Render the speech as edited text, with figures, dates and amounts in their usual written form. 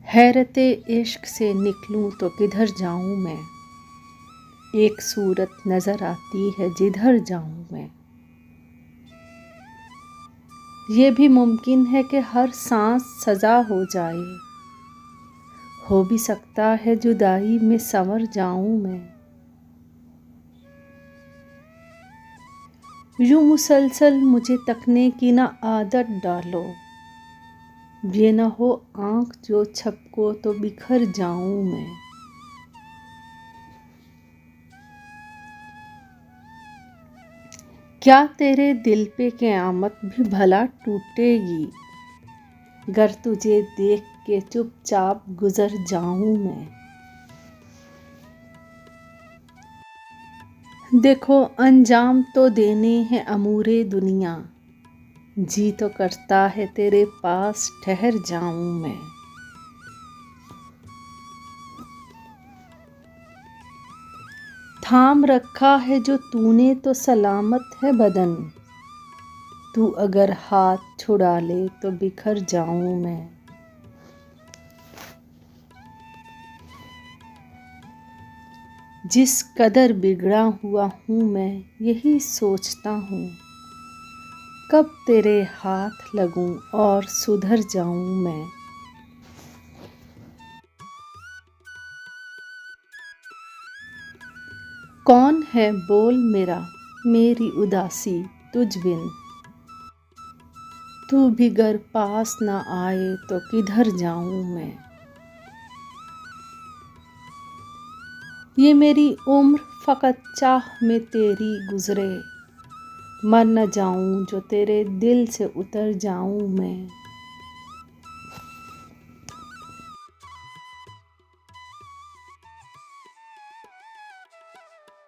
हैरते इश्क से निकलूं तो किधर जाऊं मैं। एक सूरत नज़र आती है जिधर जाऊं मैं। ये भी मुमकिन है कि हर सांस सज़ा हो जाए। हो भी सकता है जुदाई में संवर जाऊं मैं। यूं मुसलसल मुझे तकने की ना आदत डालो। ये न हो आँख जो छपको तो बिखर जाऊं मैं। क्या तेरे दिल पे क़यामत भी भला टूटेगी। गर तुझे देख के चुपचाप गुजर जाऊं मैं। देखो अंजाम तो देने हैं अमूरे दुनिया। जी तो करता है तेरे पास ठहर जाऊं मैं। थाम रखा है जो तूने तो सलामत है बदन। तू अगर हाथ छुड़ा ले तो बिखर जाऊं मैं। जिस कदर बिगड़ा हुआ हूँ मैं यही सोचता हूँ। कब तेरे हाथ लगूं और सुधर जाऊं मैं। कौन है बोल मेरा मेरी उदासी तुझ बिन। तू भी गर पास ना आए तो किधर जाऊं मैं। ये मेरी उम्र फ़कत चाह में तेरी गुज़रे। मर न जाऊं जो तेरे दिल से उतर जाऊं मैं।